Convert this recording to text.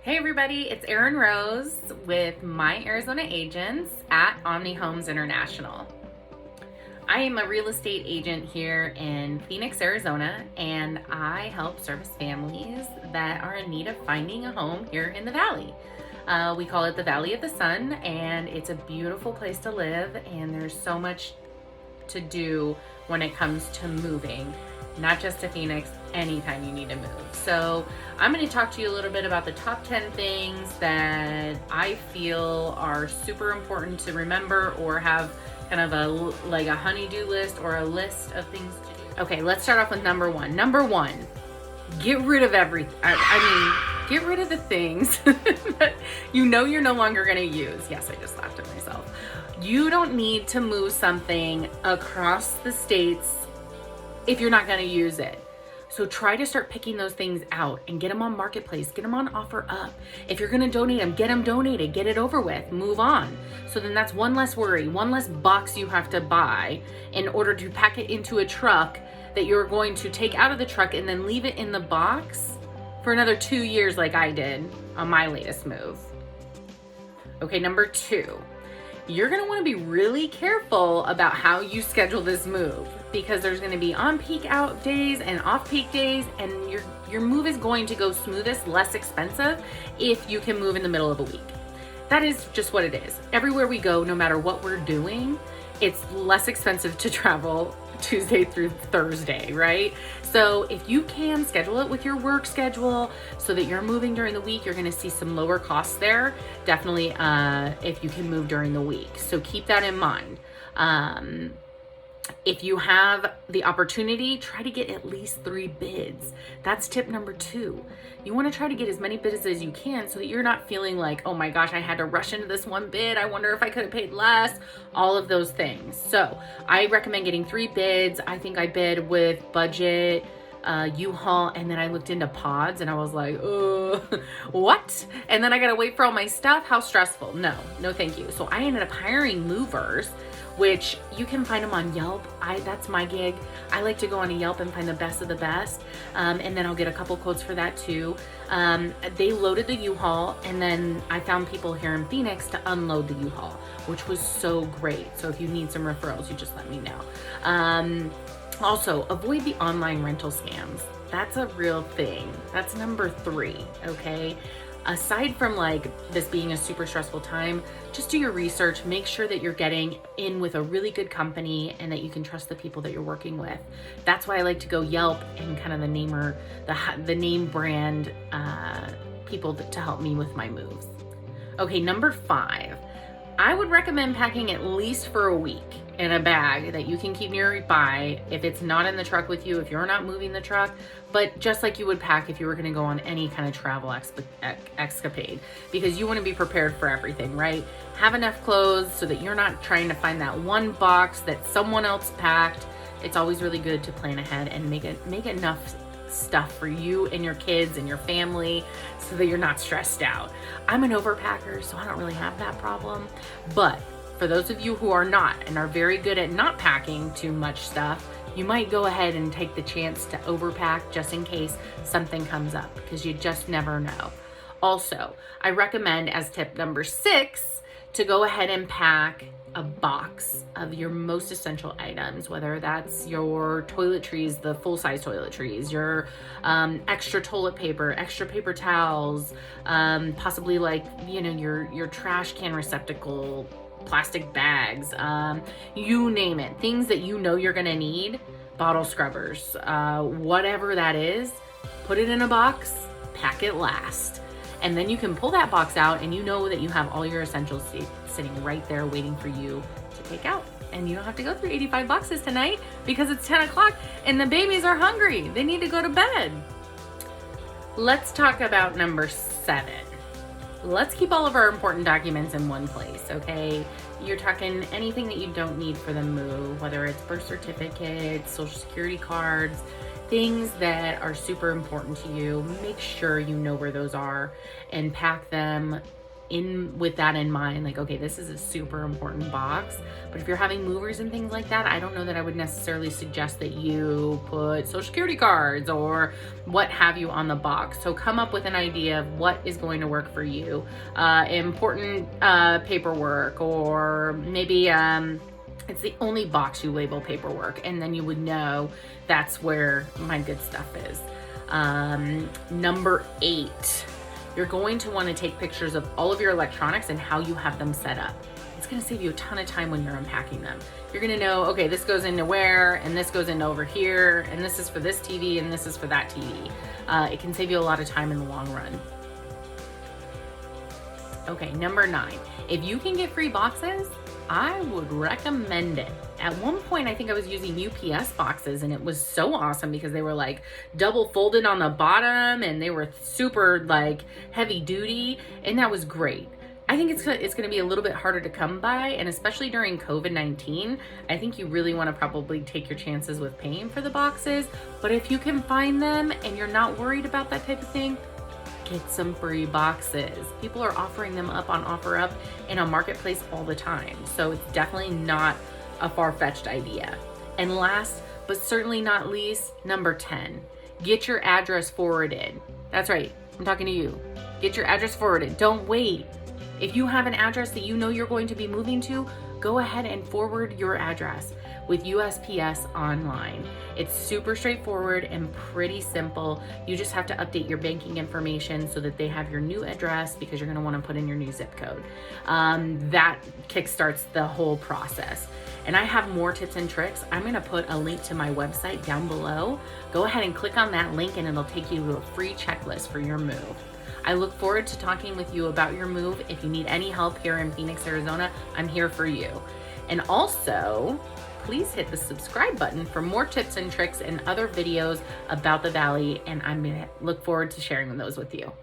Hey everybody, it's Erin Rose with My Arizona Agents at Omni Homes International. I am a real estate agent here in Phoenix, Arizona, and I help service families that are in need of finding a home here in the Valley. We call it the Valley of the Sun, and it's a beautiful place to live, and there's so much to do when it comes to moving, not just to Phoenix, anytime you need to move. So I'm going to talk to you a little bit about the top 10 things that I feel are super important to remember or have kind of a honey-do list or a list of things to do. Okay, let's start off with number one. Number one, get rid of everything. Get rid of the things that you know you're no longer going to use. Yes, I just laughed at myself. You don't need to move something across the states if you're not going to use it. So try to start picking those things out and get them on Marketplace, get them on OfferUp. If you're going to donate them, get them donated, get it over with, move on. So then that's one less worry, one less box you have to buy in order to pack it into a truck that you're going to take out of the truck and then leave it in the box for another 2 years like I did on my latest move. Okay, number two. You're going to want to be really careful about how you schedule this move because there's going to be on peak out days and off peak days, and your move is going to go smoothest, less expensive if you can move in the middle of a week. That is just what it is. Everywhere we go, no matter what we're doing, it's less expensive to travel Tuesday through Thursday, right? So if you can schedule it with your work schedule so that you're moving during the week, you're going to see some lower costs there. Definitely if you can move during the week. So keep that in mind. If you have the opportunity, try to get at least 3 bids. That's tip number 2. You want to try to get as many bids as you can so that you're not feeling like, oh my gosh, I had to rush into this one bid. I wonder if I could have paid less, all of those things. So I recommend getting 3 bids. I think I bid with budget, U-Haul, and then I looked into pods and I was like, what? And then I got to wait for all my stuff. How stressful. No, thank you. So I ended up hiring movers, which you can find them on Yelp. That's my gig. I like to go on a Yelp and find the best of the best. And then I'll get a couple quotes for that too. They loaded the U-Haul, and then I found people here in Phoenix to unload the U-Haul, which was so great. So if you need some referrals, you just let me know. Also, avoid the online rental scams. That's a real thing. That's number 3, okay? Aside from this being a super stressful time, just do your research, make sure that you're getting in with a really good company and that you can trust the people that you're working with. That's why I like to go Yelp and kind of the name brand people to help me with my moves. Okay, number 5. I would recommend packing at least for a week in a bag that you can keep nearby if it's not in the truck with you, if you're not moving the truck, but just like you would pack if you were going to go on any kind of travel escapade, because you want to be prepared for everything, right? Have enough clothes so that you're not trying to find that one box that someone else packed. It's always really good to plan ahead and make enough stuff for you and your kids and your family so that you're not stressed out. I'm an overpacker, so I don't really have that problem. But for those of you who are not and are very good at not packing too much stuff, you might go ahead and take the chance to overpack just in case something comes up, because you just never know. Also, I recommend as tip number 6 to go ahead and pack a box of your most essential items, whether that's your toiletries, the full-size toiletries, your extra toilet paper, extra paper towels, possibly your trash can receptacle, plastic bags, you name it, things that you know you're gonna need, bottle scrubbers, whatever that is, put it in a box, pack it last. And then you can pull that box out and you know that you have all your essentials sitting right there waiting for you to take out. And you don't have to go through 85 boxes tonight because it's 10 o'clock and the babies are hungry. They need to go to bed. Let's talk about number 7. Let's keep all of our important documents in one place, okay? You're talking anything that you don't need for the move, whether it's birth certificates, social security cards, things that are super important to you. Make sure you know where those are and pack them with that in mind, like, okay, this is a super important box. But if you're having movers and things like that, I don't know that I would necessarily suggest that you put social security cards or what have you on the box. So come up with an idea of what is going to work for you. Important paperwork, or maybe it's the only box you label paperwork, and then you would know that's where my good stuff is. Number 8, you're going to want to take pictures of all of your electronics and how you have them set up. It's going to save you a ton of time when you're unpacking them. You're going to know, okay, this goes into where, and this goes into over here, and this is for this TV, and this is for that TV. It can save you a lot of time in the long run. Okay, number 9, if you can get free boxes, I would recommend it. At one point, I think I was using UPS boxes, and it was so awesome because they were like double folded on the bottom, and they were super like heavy duty, and that was great. I think it's going to be a little bit harder to come by, and especially during COVID-19, I think you really want to probably take your chances with paying for the boxes. But if you can find them and you're not worried about that type of thing, get some free boxes. People are offering them up on OfferUp and on Marketplace all the time. So it's definitely not a far-fetched idea. And last, but certainly not least, number 10, get your address forwarded. That's right, I'm talking to you. Get your address forwarded. Don't wait. If you have an address that you know you're going to be moving to, go ahead and forward your address with USPS online. It's super straightforward and pretty simple. You just have to update your banking information so that they have your new address, because you're gonna wanna put in your new zip code. That kickstarts the whole process. And I have more tips and tricks. I'm gonna put a link to my website down below. Go ahead and click on that link, and it'll take you to a free checklist for your move. I look forward to talking with you about your move. If you need any help here in Phoenix, Arizona, I'm here for you. And also, please hit the subscribe button for more tips and tricks and other videos about the Valley, and I'm gonna look forward to sharing those with you.